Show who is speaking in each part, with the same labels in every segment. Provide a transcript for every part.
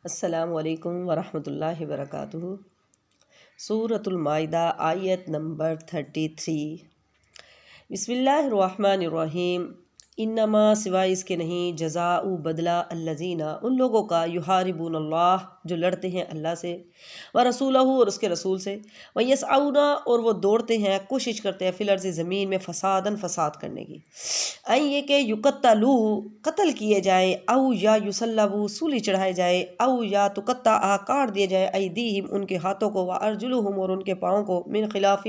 Speaker 1: السلام علیکم ورحمۃ اللہ وبرکاتہ۔ سورۃ المائدہ آیت نمبر 33۔ بسم اللہ الرحمن الرحیم۔ انما سوائے اس کے نہیں، جزاء بدلہ الذین ان لوگوں کا، یحاربون اللہ جو لڑتے ہیں اللہ سے، ورسولہ اور اس کے رسول سے، ویسعون اور وہ دوڑتے ہیں، کوشش کرتے ہیں، فی الارض زمین میں، فساداً فساد کرنے کی، این یہ کہ یقتلوا قتل کیے جائیں، او یا یسلبوا سولی چڑھائے جائے، او یا تقطع کاٹ دیے جائے، ایدیہم ان کے ہاتھوں کو، وارجلہم اور ان کے پاؤں کو، من خلاف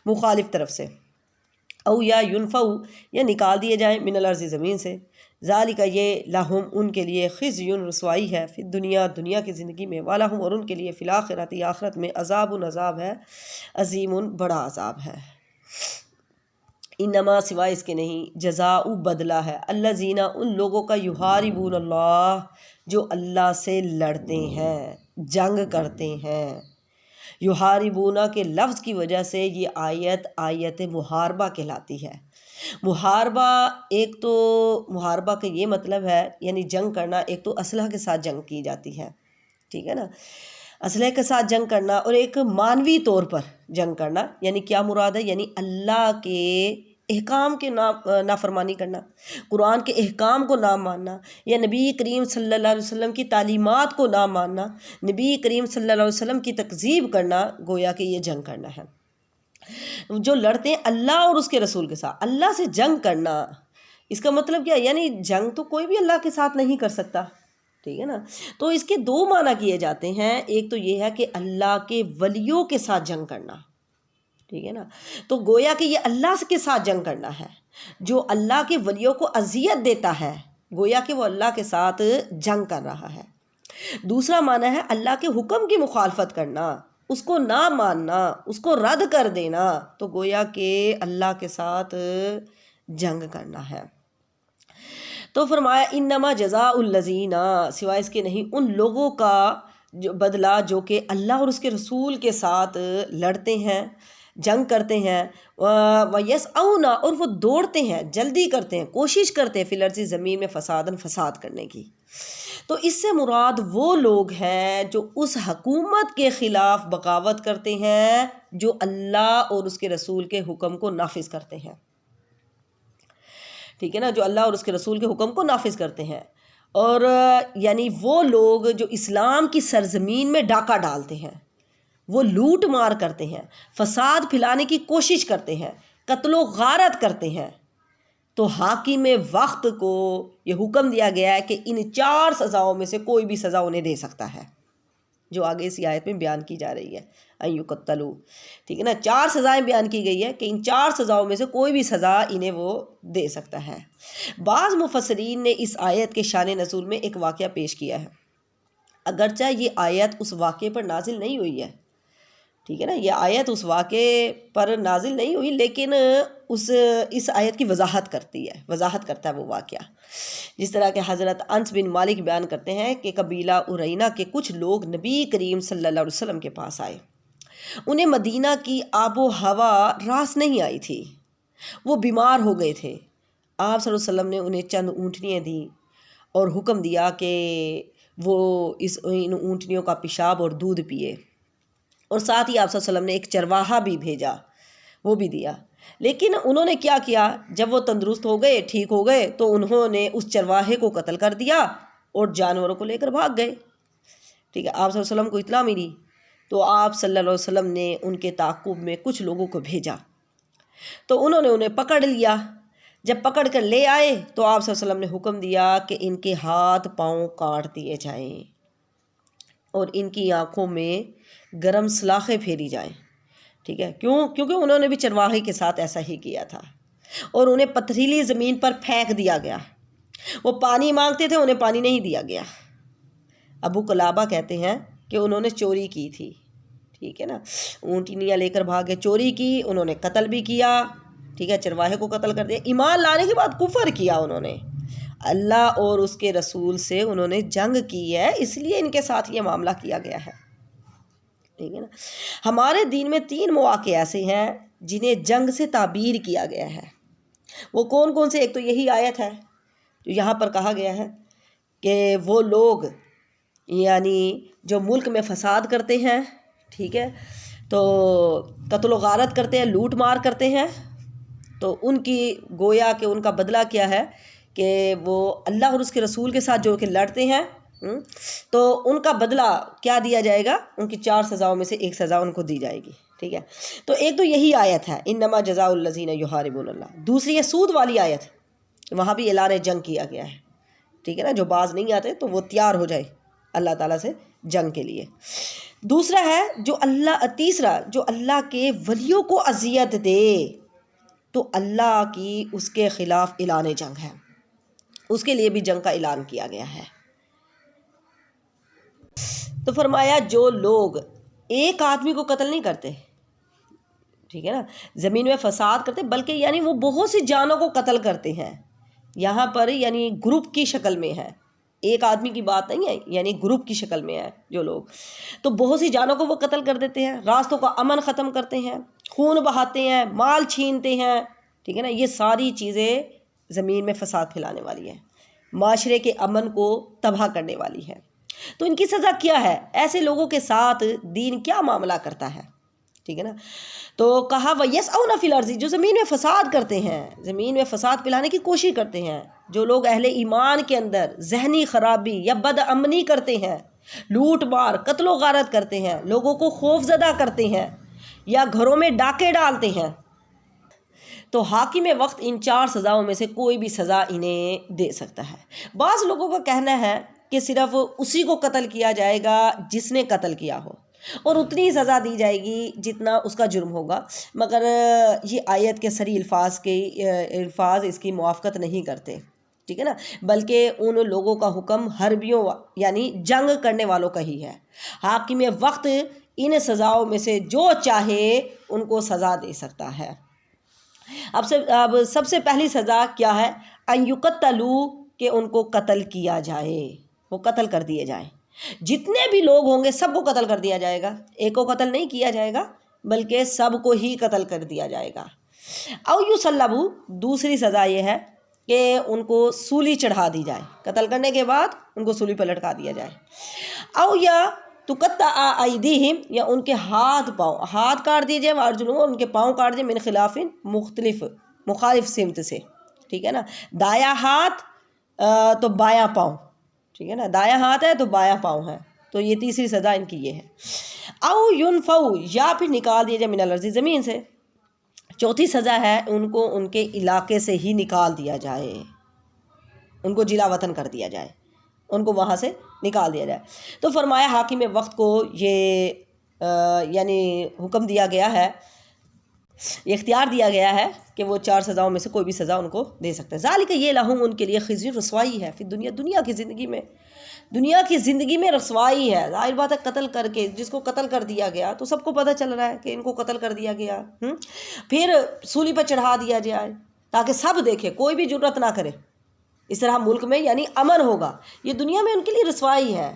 Speaker 1: مخالف طرف سے، او یا ینفو یا نکال دیے جائیں، من الارض زمین سے، ذالک یہ لہم ان کے لیے، خزی رسوائی ہے، فی الدنیا دنیا کی زندگی میں، ولہم اور ان کے لیے، فی الآخرۃ آخرت میں، عذاب عذاب ہے، عظیم بڑا عذاب ہے۔ انما سوائے اس کے نہیں، جزاء بدلہ ہے، الذین ان لوگوں کا، یحاربون اللہ جو اللہ سے لڑتے ہیں، جنگ کرتے ہیں۔ یحاربون کے لفظ کی وجہ سے یہ آیت محاربہ کہلاتی ہے۔ محاربہ ایک تو محاربہ کا یہ مطلب ہے یعنی جنگ کرنا، ایک تو اسلحہ کے ساتھ جنگ کی جاتی ہے، ٹھیک ہے نا، اسلحے کے ساتھ جنگ کرنا، اور ایک مانوی طور پر جنگ کرنا، یعنی کیا مراد ہے، یعنی اللہ کے احکام کے نافرمانی کرنا، قرآن کے احکام کو نہ ماننا، یا نبی کریم صلی اللہ علیہ وسلم کی تعلیمات کو نہ ماننا، نبی کریم صلی اللہ علیہ وسلم کی تکذیب کرنا، گویا کہ یہ جنگ کرنا ہے۔ جو لڑتے ہیں اللہ اور اس کے رسول کے ساتھ، اللہ سے جنگ کرنا، اس کا مطلب کیا ہے، یعنی جنگ تو کوئی بھی اللہ کے ساتھ نہیں کر سکتا، ٹھیک ہے نا، تو اس کے دو معنی کیے جاتے ہیں، ایک تو یہ ہے کہ اللہ کے ولیوں کے ساتھ جنگ کرنا، ٹھیک ہے نا، تو گویا کہ یہ اللہ کے ساتھ جنگ کرنا ہے، جو اللہ کے ولیوں کو اذیت دیتا ہے، گویا کہ وہ اللہ کے ساتھ جنگ کر رہا ہے۔ دوسرا معنی ہے اللہ کے حکم کی مخالفت کرنا، اس کو نہ ماننا، اس کو رد کر دینا، تو گویا کہ اللہ کے ساتھ جنگ کرنا ہے۔ تو فرمایا انما جزاء الذین، سوائے اس کے نہیں ان لوگوں کا جو بدلہ جو کہ اللہ اور اس کے رسول کے ساتھ لڑتے ہیں، جنگ کرتے ہیں، وَيَسْعَوْنَ اور وہ دوڑتے ہیں، جلدی کرتے ہیں، کوشش کرتے ہیں، فی الارض زمین میں، فساداً فساد کرنے کی۔ تو اس سے مراد وہ لوگ ہیں جو اس حکومت کے خلاف بغاوت کرتے ہیں جو اللہ اور اس کے رسول کے حکم کو نافذ کرتے ہیں، ٹھیک ہے نا، جو اللہ اور اس کے رسول کے حکم کو نافذ کرتے ہیں، اور یعنی وہ لوگ جو اسلام کی سرزمین میں ڈاکہ ڈالتے ہیں، وہ لوٹ مار کرتے ہیں، فساد پھیلانے کی کوشش کرتے ہیں، قتل و غارت کرتے ہیں، تو حاکم وقت کو یہ حکم دیا گیا ہے کہ ان 4 سزاؤں میں سے کوئی بھی سزا انہیں دے سکتا ہے، جو آگے اسی آیت میں بیان کی جا رہی ہے، ان یقتلوا، ٹھیک ہے نا، 4 سزائیں بیان کی گئی ہے کہ ان 4 سزاؤں میں سے کوئی بھی سزا انہیں وہ دے سکتا ہے۔ بعض مفسرین نے اس آیت کے شان نزول میں ایک واقعہ پیش کیا ہے، اگرچہ یہ آیت اس واقعے پر نازل نہیں ہوئی ہے، ٹھیک ہے نا، یہ آیت اس واقعے پر نازل نہیں ہوئی، لیکن اس آیت کی وضاحت کرتا ہے وہ واقعہ، جس طرح کہ حضرت انس بن مالک بیان کرتے ہیں کہ قبیلہ ارینہ کے کچھ لوگ نبی کریم صلی اللہ علیہ وسلم کے پاس آئے، انہیں مدینہ کی آب و ہوا راس نہیں آئی تھی، وہ بیمار ہو گئے تھے، آپ صلی اللہ علیہ وسلم نے انہیں چند اونٹنیاں دیں اور حکم دیا کہ وہ ان اونٹنیوں کا پیشاب اور دودھ پیے، اور ساتھ ہی آپ صلی اللہ علیہ وسلم نے ایک چرواہا بھی بھیجا، وہ بھی دیا، لیکن انہوں نے کیا کیا، جب وہ تندرست ہو گئے، ٹھیک ہو گئے، تو انہوں نے اس چرواہے کو قتل کر دیا اور جانوروں کو لے کر بھاگ گئے، ٹھیک ہے، آپ صلی اللہ علیہ وسلم کو اطلاع ملی، تو آپ صلی اللہ علیہ وسلم نے ان کے تعاقب میں کچھ لوگوں کو بھیجا، تو انہوں نے انہیں پکڑ لیا، جب پکڑ کر لے آئے تو آپ صلی اللہ علیہ وسلم نے حکم دیا کہ ان کے ہاتھ پاؤں کاٹ دیے جائیں اور ان کی آنکھوں میں گرم سلاخیں پھیری جائیں، ٹھیک ہے، کیونکہ انہوں نے بھی چرواہے کے ساتھ ایسا ہی کیا تھا، اور انہیں پتھریلی زمین پر پھینک دیا گیا، وہ پانی مانگتے تھے، انہیں پانی نہیں دیا گیا۔ ابو قلابہ کہتے ہیں کہ انہوں نے چوری کی تھی، ٹھیک ہے نا، اونٹنیاں لے کر بھاگے، چوری کی، انہوں نے قتل بھی کیا، ٹھیک ہے، چرواہے کو قتل کر دیا، ایمان لانے کے بعد کفر کیا، انہوں نے اللہ اور اس کے رسول سے انہوں نے جنگ کی ہے، اس لیے ان کے ساتھ یہ معاملہ کیا گیا ہے، ٹھیک ہے نا۔ ہمارے دین میں 3 مواقع ایسے ہیں جنہیں جنگ سے تعبیر کیا گیا ہے، وہ کون کون سے، ایک تو یہی آیت ہے جو یہاں پر کہا گیا ہے کہ وہ لوگ یعنی جو ملک میں فساد کرتے ہیں، ٹھیک ہے، تو قتل و غارت کرتے ہیں، لوٹ مار کرتے ہیں، تو ان کی گویا کہ ان کا بدلہ کیا ہے کہ وہ اللہ اور اس کے رسول کے ساتھ جو کہ لڑتے ہیں، تو ان کا بدلہ کیا دیا جائے گا؟ ان کی 4 سزاؤں میں سے ایک سزا ان کو دی جائے گی، ٹھیک ہے۔ تو ایک تو یہی آیت ہے انما جزاء الذین یحاربون اللہ۔ دوسری ہے سود والی آیت، وہاں بھی اعلان جنگ کیا گیا ہے، ٹھیک ہے نا، جو باز نہیں آتے تو وہ تیار ہو جائے اللہ تعالیٰ سے جنگ کے لیے۔ دوسرا ہے تیسرا جو اللہ کے ولیوں کو اذیت دے تو اللہ کی اس کے خلاف اعلان جنگ ہے، اس کے لیے بھی جنگ کا اعلان کیا گیا ہے۔ تو فرمایا جو لوگ ایک آدمی کو قتل نہیں کرتے، ٹھیک ہے نا، زمین میں فساد کرتے، بلکہ یعنی وہ بہت سی جانوں کو قتل کرتے ہیں، یہاں پر یعنی گروپ کی شکل میں ہے، ایک آدمی کی بات نہیں ہے، یعنی گروپ کی شکل میں ہے جو لوگ، تو بہت سی جانوں کو وہ قتل کر دیتے ہیں، راستوں کا امن ختم کرتے ہیں، خون بہاتے ہیں، مال چھینتے ہیں، ٹھیک ہے نا، یہ ساری چیزیں زمین میں فساد پھیلانے والی ہیں، معاشرے کے امن کو تباہ کرنے والی ہے۔ تو ان کی سزا کیا ہے؟ ایسے لوگوں کے ساتھ دین کیا معاملہ کرتا ہے، ٹھیک ہے نا۔ تو کہا وَيَسْعَوْنَ فِي الْأَرْضِ، جو زمین میں فساد کرتے ہیں، زمین میں فساد پھیلانے کی کوشش کرتے ہیں، جو لوگ اہل ایمان کے اندر ذہنی خرابی یا بد امنی کرتے ہیں، لوٹ مار قتل و غارت کرتے ہیں، لوگوں کو خوف زدہ کرتے ہیں یا گھروں میں ڈاکے ڈالتے ہیں، تو حاکم وقت ان 4 سزاؤں میں سے کوئی بھی سزا انہیں دے سکتا ہے۔ بعض لوگوں کا کہنا ہے کہ صرف اسی کو قتل کیا جائے گا جس نے قتل کیا ہو، اور اتنی سزا دی جائے گی جتنا اس کا جرم ہوگا، مگر یہ آیت کے صریح الفاظ اس کی موافقت نہیں کرتے، ٹھیک ہے نا، بلکہ ان لوگوں کا حکم حربیوں یعنی جنگ کرنے والوں کا ہی ہے۔ حاکم وقت ان سزاؤں میں سے جو چاہے ان کو سزا دے سکتا ہے۔ اب سب سے پہلی سزا کیا ہے؟ ان یقتلوا، کہ ان کو قتل کیا جائے، وہ قتل کر دیے جائیں، جتنے بھی لوگ ہوں گے سب کو قتل کر دیا جائے گا، ایک کو قتل نہیں کیا جائے گا بلکہ سب کو ہی قتل کر دیا جائے گا۔ او یصلبوا، دوسری سزا یہ ہے کہ ان کو سولی چڑھا دی جائے، قتل کرنے کے بعد ان کو سولی پر لٹکا دیا جائے۔ او یا تقطع ایدیہم، یا ان کے ہاتھ کاٹ دیے جائے، وارجلہم، ان کے پاؤں کاٹ دیے، من خلاف، مخالف سمت سے، ٹھیک ہے نا، دایاں ہاتھ تو بایاں پاؤں، ٹھیک ہے نا، دایاں ہاتھ ہے تو بایاں پاؤں ہے، تو یہ تیسری سزا ان کی یہ ہے۔ او ینفوا، یا پھر نکال دیا جائے، من الارض، زمین سے۔ چوتھی سزا ہے ان کو ان کے علاقے سے ہی نکال دیا جائے، ان کو جلا وطن کر دیا جائے، ان کو وہاں سے نکال دیا جائے۔ تو فرمایا حاکم وقت کو یہ یعنی حکم دیا گیا ہے، یہ اختیار دیا گیا ہے کہ وہ 4 سزاؤں میں سے کوئی بھی سزا ان کو دے سکتا ہے۔ ذالک، یہ لہم، ان کے لیے، خزی، رسوائی ہے، پھر دنیا کی زندگی میں رسوائی ہے۔ ظاہر بات ہے، قتل کر کے جس کو قتل کر دیا گیا تو سب کو پتہ چل رہا ہے کہ ان کو قتل کر دیا گیا، پھر سولی پر چڑھا دیا جائے تاکہ سب دیکھے، کوئی بھی جرت نہ کرے، اس طرح ملک میں یعنی امن ہوگا۔ یہ دنیا میں ان کے لیے رسوائی ہے۔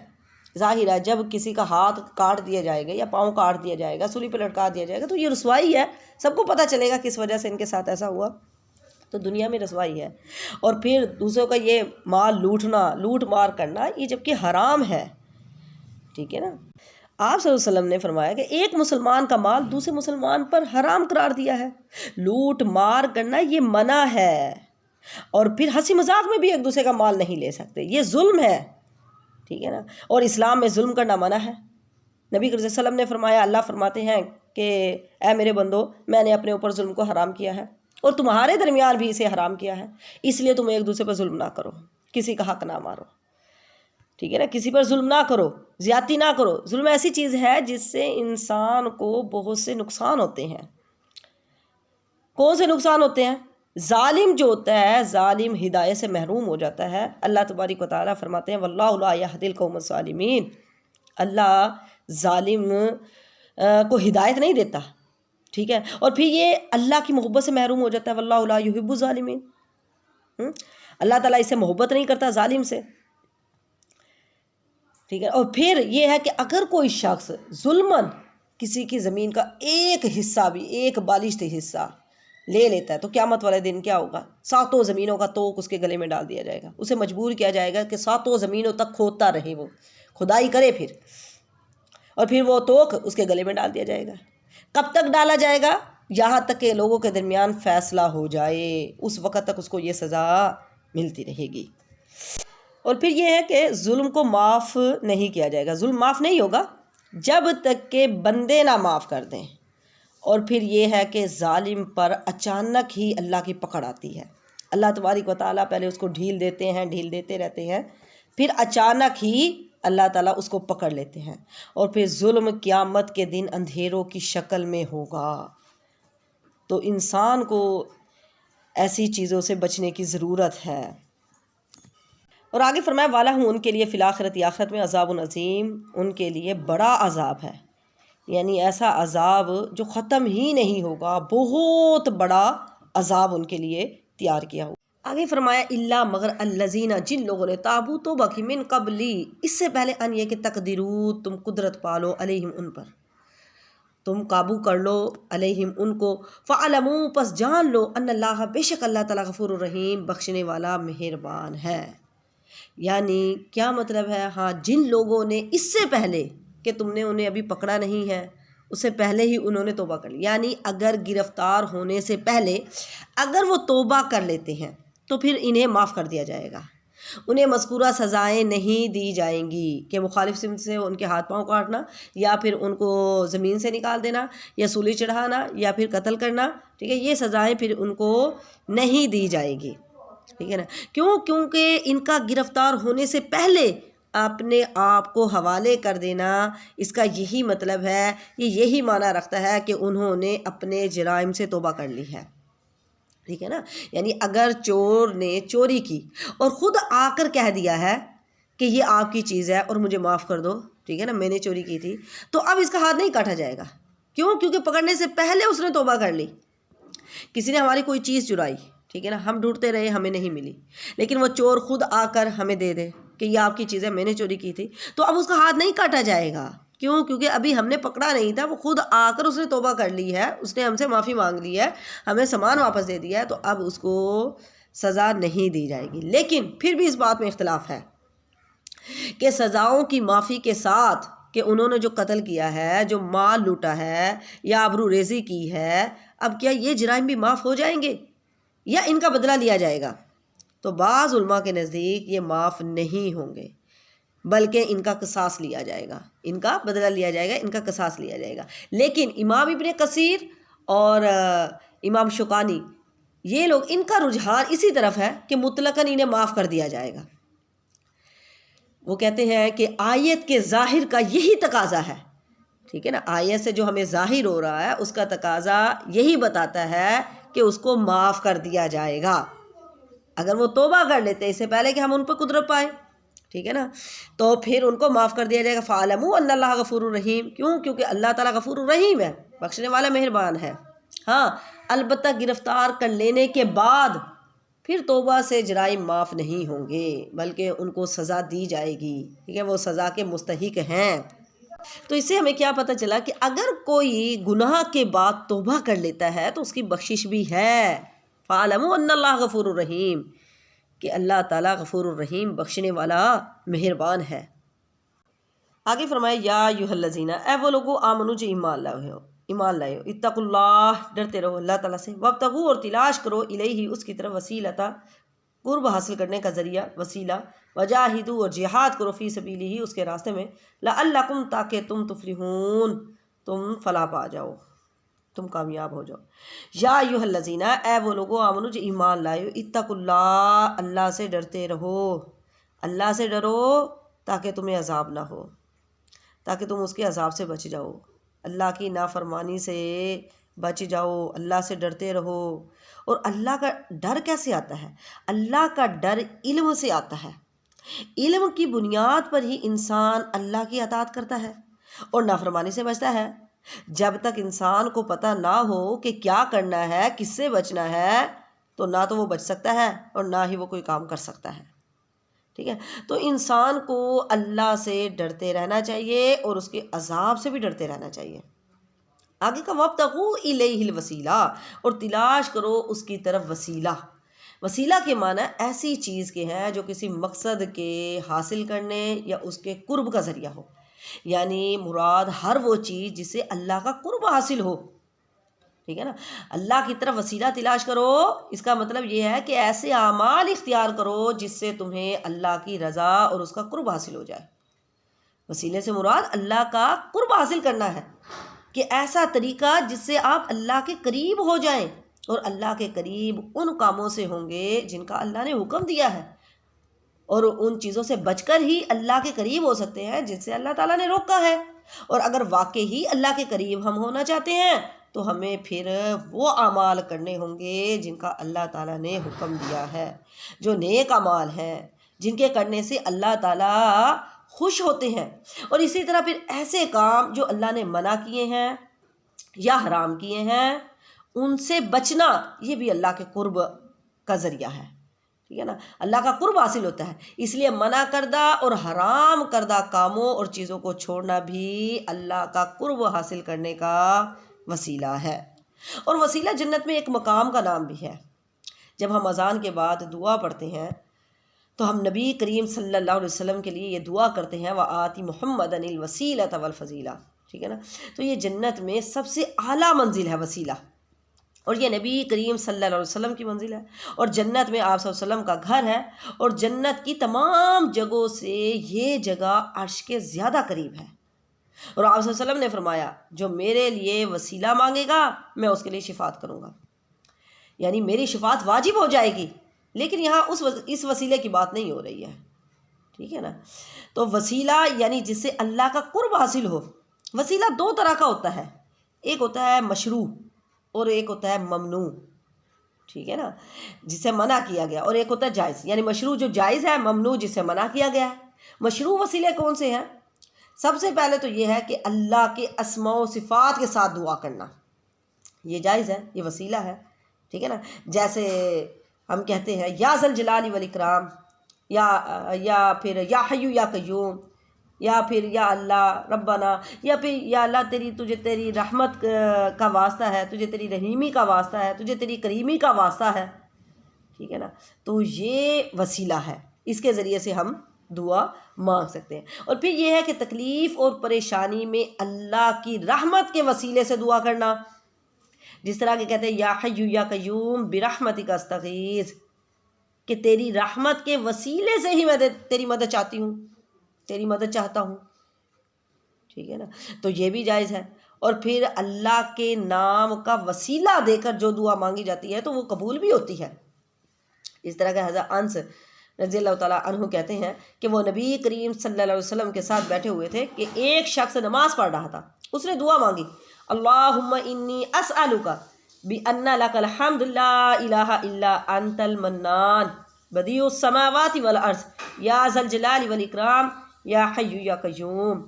Speaker 1: ظاہر ہے جب کسی کا ہاتھ کاٹ دیا جائے گا یا پاؤں کاٹ دیا جائے گا، سولی پہ لٹکا دیا جائے گا، تو یہ رسوائی ہے، سب کو پتہ چلے گا کس وجہ سے ان کے ساتھ ایسا ہوا، تو دنیا میں رسوائی ہے۔ اور پھر دوسروں کا یہ مال لوٹ مار کرنا، یہ جبکہ حرام ہے، ٹھیک ہے نا۔ آپ صلی اللہ علیہ وسلم نے فرمایا کہ ایک مسلمان کا مال دوسرے مسلمان پر حرام قرار دیا ہے، لوٹ مار کرنا یہ منع ہے، اور پھر ہنسی مذاق میں بھی ایک دوسرے کا مال نہیں لے سکتے، یہ ظلم ہے، ٹھیک ہے نا، اور اسلام میں ظلم کرنا منع ہے۔ نبی صلی اللہ علیہ وسلم نے فرمایا، اللہ فرماتے ہیں کہ اے میرے بندو، میں نے اپنے اوپر ظلم کو حرام کیا ہے اور تمہارے درمیان بھی اسے حرام کیا ہے، اس لیے تم ایک دوسرے پر ظلم نہ کرو، کسی کا حق نہ مارو، ٹھیک ہے نا، کسی پر ظلم نہ کرو، زیادتی نہ کرو۔ ظلم ایسی چیز ہے جس سے انسان کو بہت سے نقصان ہوتے ہیں۔ کون سے نقصان ہوتے ہیں؟ ظالم جو ہوتا ہے، ظالم ہدایت سے محروم ہو جاتا ہے۔ اللہ تبارک و تعالیٰ فرماتے ہیں واللہ لا یہدی القوم الظالمین، اللہ ظالم کو ہدایت نہیں دیتا، ٹھیک ہے، اور پھر یہ اللہ کی محبت سے محروم ہو جاتا ہے، واللہ لا یحب الظالمین، اللہ تعالیٰ اس سے محبت نہیں کرتا ظالم سے، ٹھیک ہے۔ اور پھر یہ ہے کہ اگر کوئی شخص ظلماً کسی کی زمین کا ایک حصہ بھی، ایک بالشت حصہ لے لیتا ہے، تو قیامت والے دن کیا ہوگا؟ 7 زمینوں کا توق اس کے گلے میں ڈال دیا جائے گا، اسے مجبور کیا جائے گا کہ 7 زمینوں تک کھودتا رہے، وہ کھدائی کرے پھر، اور پھر وہ توک اس کے گلے میں ڈال دیا جائے گا۔ کب تک ڈالا جائے گا؟ یہاں تک کہ لوگوں کے درمیان فیصلہ ہو جائے، اس وقت تک اس کو یہ سزا ملتی رہے گی۔ اور پھر یہ ہے کہ ظلم کو معاف نہیں کیا جائے گا، ظلم معاف نہیں ہوگا جب تک کہ بندے نہ معاف کر دیں۔ اور پھر یہ ہے کہ ظالم پر اچانک ہی اللہ کی پکڑ آتی ہے، اللہ تبارک و تعالیٰ پہلے اس کو ڈھیل دیتے ہیں، ڈھیل دیتے رہتے ہیں، پھر اچانک ہی اللہ تعالیٰ اس کو پکڑ لیتے ہیں، اور پھر ظلم قیامت کے دن اندھیروں کی شکل میں ہوگا۔ تو انسان کو ایسی چیزوں سے بچنے کی ضرورت ہے۔ اور آگے فرمایا والا ہوں ان کے لیے فی الآخرت، آخرت میں عذاب عظیم، ان کے لیے بڑا عذاب ہے، یعنی ایسا عذاب جو ختم ہی نہیں ہوگا، بہت بڑا عذاب ان کے لیے تیار کیا ہوا۔ آگے فرمایا اللہ مگر الذین، جن لوگوں نے تابو توبہ کی، من قبلی، اس سے پہلے ان یہ کہ تقدیرو، تم قدرت پالو، علیہم ان پر، تم قابو کر لو، علیہم ان کو، فعلموا پس جان لو، ان اللہ بے شک اللہ تعالیٰ غفور الرحیم بخشنے والا مہربان ہے۔ یعنی کیا مطلب ہے؟ ہاں، جن لوگوں نے اس سے پہلے کہ تم نے انہیں ابھی پکڑا نہیں ہے، اس سے پہلے ہی انہوں نے توبہ کر لی، یعنی اگر گرفتار ہونے سے پہلے اگر وہ توبہ کر لیتے ہیں تو پھر انہیں معاف کر دیا جائے گا، انہیں مذکورہ سزائیں نہیں دی جائیں گی کہ مخالف سمت سے ان کے ہاتھ پاؤں کاٹنا، یا پھر ان کو زمین سے نکال دینا، یا سولی چڑھانا، یا پھر قتل کرنا، ٹھیک ہے، یہ سزائیں پھر ان کو نہیں دی جائیں گی، ٹھیک ہے نا۔ کیوں؟ کیونکہ ان کا گرفتار ہونے سے پہلے اپنے آپ کو حوالے کر دینا، اس کا یہی مطلب ہے، یہ یہی معنی رکھتا ہے کہ انہوں نے اپنے جرائم سے توبہ کر لی ہے، ٹھیک ہے نا۔ یعنی اگر چور نے چوری کی اور خود آ کر کہہ دیا ہے کہ یہ آپ کی چیز ہے اور مجھے معاف کر دو، ٹھیک ہے نا، میں نے چوری کی تھی، تو اب اس کا ہاتھ نہیں کاٹا جائے گا۔ کیوں؟ کیونکہ پکڑنے سے پہلے اس نے توبہ کر لی۔ کسی نے ہماری کوئی چیز چرائی، ٹھیک ہے نا، ہم ڈھونڈتے رہے، ہمیں نہیں ملی، لیکن وہ چور خود آ کر ہمیں دے دے کہ یہ آپ کی چیز ہے، میں نے چوری کی تھی، تو اب اس کا ہاتھ نہیں کاٹا جائے گا۔ کیوں؟ کیونکہ ابھی ہم نے پکڑا نہیں تھا، وہ خود آ کر اس نے توبہ کر لی ہے، اس نے ہم سے معافی مانگ لی ہے، ہمیں سامان واپس دے دیا ہے، تو اب اس کو سزا نہیں دی جائے گی۔ لیکن پھر بھی اس بات میں اختلاف ہے کہ سزاؤں کی معافی کے ساتھ کہ انہوں نے جو قتل کیا ہے، جو مال لوٹا ہے، یا آبرو ریزی کی ہے، اب کیا یہ جرائم بھی معاف ہو جائیں گے یا ان کا بدلہ لیا جائے گا؟ تو بعض علماء کے نزدیک یہ معاف نہیں ہوں گے، بلکہ ان کا قصاص لیا جائے گا، ان کا بدلہ لیا جائے گا، ان کا قصاص لیا جائے گا۔ لیکن امام ابن کثیر اور امام شوکانی، یہ لوگ، ان کا رجحان اسی طرف ہے کہ مطلقاً انہیں معاف کر دیا جائے گا۔ وہ کہتے ہیں کہ آیت کے ظاہر کا یہی تقاضا ہے، ٹھیک ہے نا، آیت سے جو ہمیں ظاہر ہو رہا ہے اس کا تقاضا یہی بتاتا ہے کہ اس کو معاف کر دیا جائے گا اگر وہ توبہ کر لیتے اس سے پہلے کہ ہم ان پہ قدرت پائیں، ٹھیک ہے نا، تو پھر ان کو معاف کر دیا جائے گا۔ فَعَلَمُوا أَنَّ اللَّهَ غَفُورٌ رَحِيمٌ، کیوں؟ کیونکہ اللہ تعالیٰ غفور الرحیم ہے، بخشنے والا مہربان ہے۔ ہاں، البتہ گرفتار کر لینے کے بعد پھر توبہ سے جرائم معاف نہیں ہوں گے، بلکہ ان کو سزا دی جائے گی، ٹھیک ہے، وہ سزا کے مستحق ہیں۔ تو اس سے ہمیں کیا پتہ چلا کہ اگر کوئی گناہ کے بعد توبہ کر لیتا ہے تو اس کی بخشش بھی ہے۔ فَعَلَمُوا أَنَّ اللَّهَ غَفُورٌ رَحِيمٌ، کہ اللہ تعالیٰ غفور الرحیم بخشنے والا مہربان ہے۔ آگے فرمایا یا ایھا الذین، اے وہ لوگو آمنو جو ایمان لائے ہو، اتقوا اللہ، ڈرتے رہو اللہ تعالیٰ سے، وابتغوا، اور تلاش کرو، الیہ، اس کی طرف، وسیلۃ، قرب حاصل کرنے کا ذریعہ، وسیلہ، وجاہدوا، اور جہاد کرو، فی سبیلہ، اس کے راستے میں، لعلکم، تاکہ تم تفلحون، تم فلاح پا جاؤ، تم کامیاب ہو جاؤ۔ یا ایھا الذین، اے وہ لوگو آمنو جو ایمان لائے ہو، اتقوا اللہ، اللہ سے ڈرتے رہو، اللہ سے ڈرو تاکہ تمہیں عذاب نہ ہو، تاکہ تم اس کے عذاب سے بچ جاؤ، اللہ کی نافرمانی سے بچ جاؤ، اللہ سے ڈرتے رہو۔ اور اللہ کا ڈر کیسے آتا ہے؟ اللہ کا ڈر علم سے آتا ہے، علم کی بنیاد پر ہی انسان اللہ کی اطاعت کرتا ہے اور نافرمانی سے بچتا ہے۔ جب تک انسان کو پتہ نہ ہو کہ کیا کرنا ہے، کس سے بچنا ہے، تو نہ تو وہ بچ سکتا ہے اور نہ ہی وہ کوئی کام کر سکتا ہے، ٹھیک ہے۔ تو انسان کو اللہ سے ڈرتے رہنا چاہیے اور اس کے عذاب سے بھی ڈرتے رہنا چاہیے۔ آگے کا وابتغوا الیہ الوسیلہ، اور تلاش کرو اس کی طرف وسیلہ، وسیلہ کے معنی ایسی چیز کے ہیں جو کسی مقصد کے حاصل کرنے یا اس کے قرب کا ذریعہ ہو، یعنی مراد ہر وہ چیز جس سے اللہ کا قرب حاصل ہو، ٹھیک ہے نا۔ اللہ کی طرف وسیلہ تلاش کرو، اس کا مطلب یہ ہے کہ ایسے اعمال اختیار کرو جس سے تمہیں اللہ کی رضا اور اس کا قرب حاصل ہو جائے۔ وسیلے سے مراد اللہ کا قرب حاصل کرنا ہے، کہ ایسا طریقہ جس سے آپ اللہ کے قریب ہو جائیں، اور اللہ کے قریب ان کاموں سے ہوں گے جن کا اللہ نے حکم دیا ہے، اور ان چیزوں سے بچ کر ہی اللہ کے قریب ہو سکتے ہیں جن سے اللہ تعالیٰ نے روکا ہے۔ اور اگر واقعی اللہ کے قریب ہم ہونا چاہتے ہیں تو ہمیں پھر وہ اعمال کرنے ہوں گے جن کا اللہ تعالیٰ نے حکم دیا ہے، جو نیک اعمال ہیں جن کے کرنے سے اللہ تعالیٰ خوش ہوتے ہیں۔ اور اسی طرح پھر ایسے کام جو اللہ نے منع کیے ہیں یا حرام کیے ہیں، ان سے بچنا، یہ بھی اللہ کے قرب کا ذریعہ ہے، ٹھیک ہے نا۔ اللہ کا قرب حاصل ہوتا ہے، اس لیے منع کردہ اور حرام کردہ کاموں اور چیزوں کو چھوڑنا بھی اللہ کا قرب حاصل کرنے کا وسیلہ ہے۔ اور وسیلہ جنت میں ایک مقام کا نام بھی ہے۔ جب ہم اذان کے بعد دعا پڑھتے ہیں تو ہم نبی کریم صلی اللہ علیہ وسلم کے لیے یہ دعا کرتے ہیں، وآتی محمدً الوسیلۃ والفضیلہ، ٹھیک ہے نا۔ تو یہ جنت میں سب سے اعلیٰ منزل ہے وسیلہ، اور یہ نبی کریم صلی اللہ علیہ وسلم کی منزل ہے، اور جنت میں آپ صلی اللہ علیہ وسلم کا گھر ہے، اور جنت کی تمام جگہوں سے یہ جگہ عرش کے زیادہ قریب ہے۔ اور آپ صلی اللہ علیہ وسلم نے فرمایا، جو میرے لیے وسیلہ مانگے گا میں اس کے لیے شفاعت کروں گا، یعنی میری شفاعت واجب ہو جائے گی۔ لیکن یہاں اس وسیلے کی بات نہیں ہو رہی ہے، ٹھیک ہے نا۔ تو وسیلہ یعنی جس سے اللہ کا قرب حاصل ہو۔ وسیلہ دو طرح کا ہوتا ہے، ایک ہوتا ہے مشروع اور ایک ہوتا ہے ممنوع، ٹھیک ہے نا، جس سے منع کیا گیا، اور ایک ہوتا ہے جائز، یعنی مشروع جو جائز ہے، ممنوع جس سے منع کیا گیا ہے۔ مشروع وسیلے کون سے ہیں؟ سب سے پہلے تو یہ ہے کہ اللہ کے اسماء و صفات کے ساتھ دعا کرنا، یہ جائز ہے، یہ وسیلہ ہے، ٹھیک ہے نا۔ جیسے ہم کہتے ہیں یا ذا الجلال والاکرام، یا پھر یا حی یا قیوم، یا پھر یا اللہ ربنا، یا پھر یا اللہ تجھے تیری رحمت کا واسطہ ہے، تجھے تیری رحیمی کا واسطہ ہے، تجھے تیری کریمی کا واسطہ ہے، ٹھیک ہے نا۔ تو یہ وسیلہ ہے، اس کے ذریعے سے ہم دعا مانگ سکتے ہیں۔ اور پھر یہ ہے کہ تکلیف اور پریشانی میں اللہ کی رحمت کے وسیلے سے دعا کرنا، جس طرح کہ کہتے ہیں یا حی یا قیوم برحمتک استغیث، کہ تیری رحمت کے وسیلے سے ہی میں تیری مدد چاہتی ہوں، تیری مدد چاہتا ہوں، ٹھیک ہے نا۔ تو یہ بھی جائز ہے۔ اور پھر اللہ کے نام کا وسیلہ دے کر جو دعا مانگی جاتی ہے تو وہ قبول بھی ہوتی ہے۔ اس طرح کہ حضرت انس رضی اللہ تعالیٰ عنہ کہتے ہیں کہ وہ نبی کریم صلی اللہ علیہ وسلم کے ساتھ بیٹھے ہوئے تھے کہ ایک شخص نماز پڑھ رہا تھا، اس نے دعا مانگی، اللہم انی اسألک بأن لک الحمد لا الہ الا انت المنان بدیع السماوات والارض یا ذا الجلال والاکرام یا حی یا قیوم۔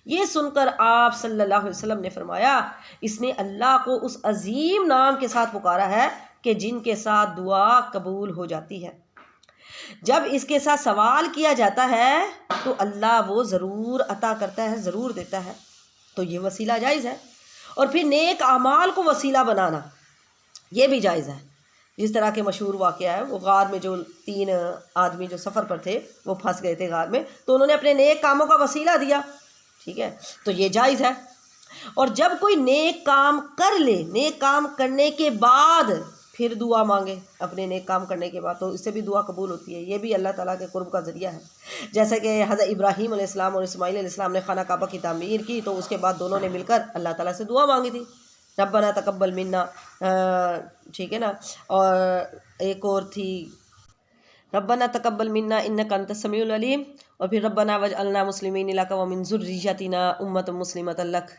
Speaker 1: یہ سن کر آپ صلی اللہ علیہ وسلم نے فرمایا، اس نے اللہ کو اس عظیم نام کے ساتھ پکارا ہے کہ جن کے ساتھ دعا قبول ہو جاتی ہے۔ جب اس کے ساتھ سوال کیا جاتا ہے تو اللہ وہ ضرور عطا کرتا ہے، ضرور دیتا ہے۔ تو یہ وسیلہ جائز ہے۔ اور پھر نیک اعمال کو وسیلہ بنانا، یہ بھی جائز ہے۔ جس طرح کے مشہور واقعہ ہے، وہ غار میں جو 3 آدمی جو سفر پر تھے وہ پھنس گئے تھے غار میں، تو انہوں نے اپنے نیک کاموں کا وسیلہ دیا، ٹھیک ہے، تو یہ جائز ہے۔ اور جب کوئی نیک کام کر لے، نیک کام کرنے کے بعد پھر دعا مانگے، اپنے نیک کام کرنے کے بعد، تو اس سے بھی دعا قبول ہوتی ہے، یہ بھی اللہ تعالیٰ کے قرب کا ذریعہ ہے۔ جیسے کہ حضرت ابراہیم علیہ السلام اور اسماعیل علیہ السلام نے خانہ کعبہ کی تعمیر کی، تو اس کے بعد دونوں نے مل کر اللہ تعالیٰ سے دعا مانگی تھی، ربنا تقبل منا، ٹھیک ہے نا۔ اور ایک اور تھی ربنا تقبل منا انک انت السمیع العلیم، اور پھر ربنا واجعلنا مسلمین لک ومن ذریتنا امۃ مسلمۃ لک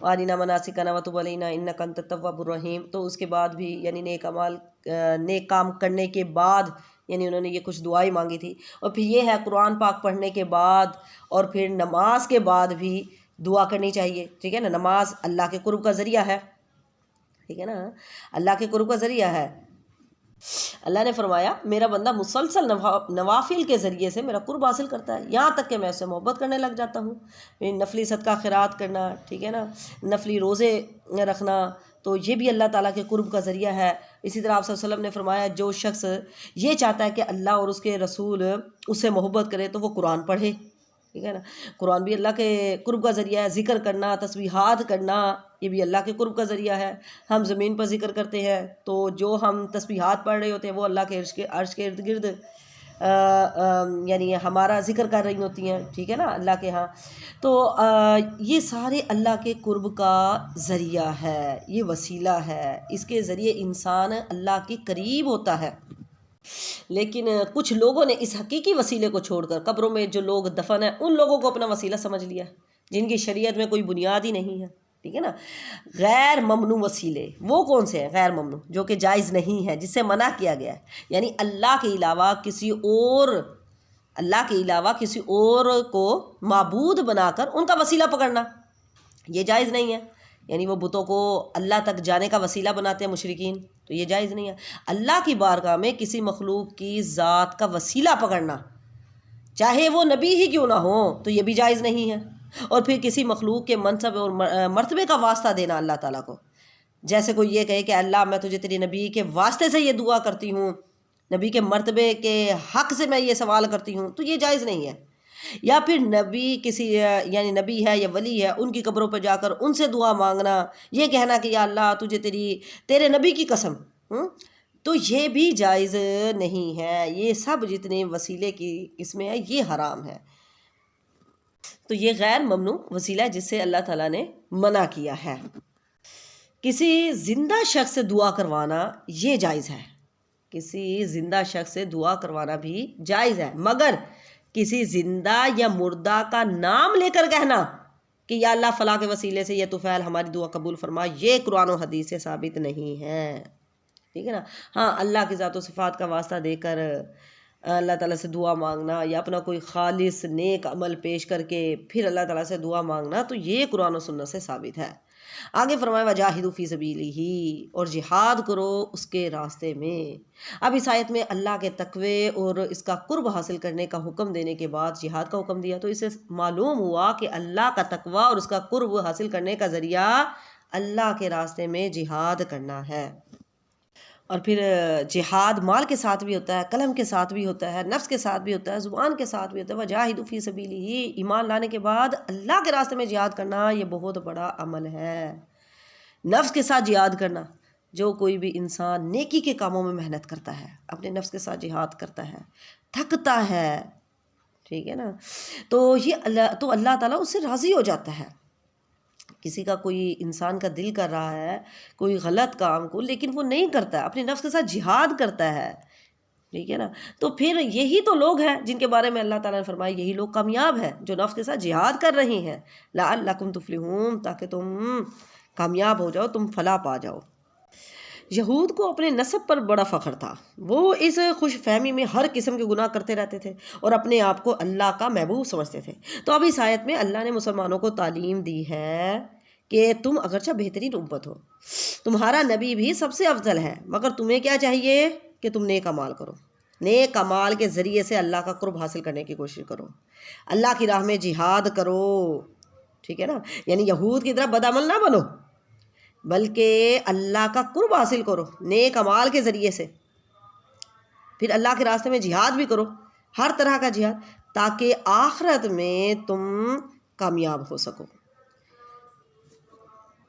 Speaker 1: وارنا مناسکنا وتب علینا انک انت التواب الرحیم۔ تو اس کے بعد بھی یعنی نیک کام کرنے کے بعد یعنی انہوں نے یہ کچھ دعائیں مانگی تھی۔ اور پھر یہ ہے قرآن پاک پڑھنے کے بعد اور پھر نماز کے بعد بھی دعا کرنی چاہیے، ٹھیک ہے نا۔ نماز اللہ کے قرب کا ذریعہ ہے، ٹھیک ہے نا، اللہ کے قرب کا ذریعہ ہے۔ اللہ نے فرمایا میرا بندہ مسلسل نوافل کے ذریعے سے میرا قرب حاصل کرتا ہے، یہاں تک کہ میں اس سے محبت کرنے لگ جاتا ہوں۔ نفلی صدقہ خیرات کرنا، ٹھیک ہے نا، نفلی روزے رکھنا، تو یہ بھی اللہ تعالیٰ کے قرب کا ذریعہ ہے۔ اسی طرح آپ صلی اللہ علیہ وسلم نے فرمایا جو شخص یہ چاہتا ہے کہ اللہ اور اس کے رسول اس سے محبت کرے تو وہ قرآن پڑھے، ٹھیک ہے نا۔ قرآن بھی اللہ کے قرب کا ذریعہ ہے، ذکر کرنا، تسبیحات کرنا یہ بھی اللہ کے قرب کا ذریعہ ہے۔ ہم زمین پر ذکر کرتے ہیں تو جو ہم تسبیحات پڑھ رہے ہوتے ہیں وہ اللہ کے عرش کے ارد گرد یعنی ہمارا ذکر کر رہی ہوتی ہیں، ٹھیک ہے نا، اللہ کے ہاں۔ تو یہ سارے اللہ کے قرب کا ذریعہ ہے، یہ وسیلہ ہے، اس کے ذریعے انسان اللہ کے قریب ہوتا ہے۔ لیکن کچھ لوگوں نے اس حقیقی وسیلے کو چھوڑ کر قبروں میں جو لوگ دفن ہیں ان لوگوں کو اپنا وسیلہ سمجھ لیا، جن کی شریعت میں کوئی بنیاد ہی نہیں ہے، ٹھیک ہے نا۔ غیر ممنوع وسیلے وہ کون سے ہیں؟ غیر ممنوع جو کہ جائز نہیں ہے، جس سے منع کیا گیا ہے، یعنی اللہ کے علاوہ کسی اور کو معبود بنا کر ان کا وسیلہ پکڑنا یہ جائز نہیں ہے۔ یعنی وہ بتوں کو اللہ تک جانے کا وسیلہ بناتے ہیں مشرکین، تو یہ جائز نہیں ہے۔ اللہ کی بارگاہ میں کسی مخلوق کی ذات کا وسیلہ پکڑنا، چاہے وہ نبی ہی کیوں نہ ہو، تو یہ بھی جائز نہیں ہے۔ اور پھر کسی مخلوق کے منصب اور مرتبے کا واسطہ دینا اللہ تعالیٰ کو، جیسے کوئی یہ کہے کہ اللہ میں تجھے تیری نبی کے واسطے سے یہ دعا کرتی ہوں، نبی کے مرتبے کے حق سے میں یہ سوال کرتی ہوں، تو یہ جائز نہیں ہے۔ یا پھر نبی کسی یعنی نبی ہے یا ولی ہے ان کی قبروں پہ جا کر ان سے دعا مانگنا، یہ کہنا کہ یا اللہ تجھے تیرے نبی کی قسم، تو یہ بھی جائز نہیں ہے۔ یہ سب جتنے وسیلے کی قسمیں ہیں یہ حرام ہے۔ تو یہ غیر ممنوع وسیلہ ہے جس سے اللہ تعالیٰ نے منع کیا ہے۔ کسی زندہ شخص سے دعا کروانا یہ جائز ہے، کسی زندہ شخص سے دعا کروانا بھی جائز ہے، مگر کسی زندہ یا مردہ کا نام لے کر کہنا کہ یا اللہ فلاں کے وسیلے سے یہ طفیل ہماری دعا قبول فرما، یہ قرآن و حدیث سے ثابت نہیں ہے، ٹھیک ہے نا۔ ہاں اللہ کی ذات و صفات کا واسطہ دے کر اللہ تعالیٰ سے دعا مانگنا یا اپنا کوئی خالص نیک عمل پیش کر کے پھر اللہ تعالیٰ سے دعا مانگنا، تو یہ قرآن و سنت سے ثابت ہے۔ آگے فرمایا وجاہدوا فی سبیلہ، اور جہاد کرو اس کے راستے میں۔ اب اس آیت میں اللہ کے تقوی اور اس کا قرب حاصل کرنے کا حکم دینے کے بعد جہاد کا حکم دیا، تو اس سے معلوم ہوا کہ اللہ کا تقوی اور اس کا قرب حاصل کرنے کا ذریعہ اللہ کے راستے میں جہاد کرنا ہے۔ اور پھر جہاد مال کے ساتھ بھی ہوتا ہے، قلم کے ساتھ بھی ہوتا ہے، نفس کے ساتھ بھی ہوتا ہے، زبان کے ساتھ بھی ہوتا ہے۔ وجاہدوا فی سبیلہ، ایمان لانے کے بعد اللہ کے راستے میں جہاد کرنا یہ بہت بڑا عمل ہے۔ نفس کے ساتھ جہاد کرنا، جو کوئی بھی انسان نیکی کے کاموں میں محنت کرتا ہے، اپنے نفس کے ساتھ جہاد کرتا ہے، تھکتا ہے، ٹھیک ہے نا، تو اللہ تعالیٰ اس سے راضی ہو جاتا ہے۔ کسی کا کوئی انسان کا دل کر رہا ہے کوئی غلط کام کو، لیکن وہ نہیں کرتا ہے، اپنے نفس کے ساتھ جہاد کرتا ہے، ٹھیک ہے نا، تو پھر یہی تو لوگ ہیں جن کے بارے میں اللہ تعالیٰ نے فرمایا یہی لوگ کامیاب ہیں جو نفس کے ساتھ جہاد کر رہے ہیں، لعلکم تفلحون، تاکہ تم کامیاب ہو جاؤ، تم فلاح پا جاؤ۔ یہود کو اپنے نسب پر بڑا فخر تھا، وہ اس خوش فہمی میں ہر قسم کے گناہ کرتے رہتے تھے اور اپنے آپ کو اللہ کا محبوب سمجھتے تھے۔ تو اب اس آیت میں اللہ نے مسلمانوں کو تعلیم دی ہے کہ تم اگرچہ بہترین امت ہو، تمہارا نبی بھی سب سے افضل ہے، مگر تمہیں کیا چاہیے کہ تم نیک اعمال کرو، نیک اعمال کے ذریعے سے اللہ کا قرب حاصل کرنے کی کوشش کرو، اللہ کی راہ میں جہاد کرو، ٹھیک ہے نا، یعنی یہود کی طرح بد عمل نہ بنو، بلکہ اللہ کا قرب حاصل کرو نیک اعمال کے ذریعے سے، پھر اللہ کے راستے میں جہاد بھی کرو، ہر طرح کا جہاد، تاکہ آخرت میں تم کامیاب ہو سکو۔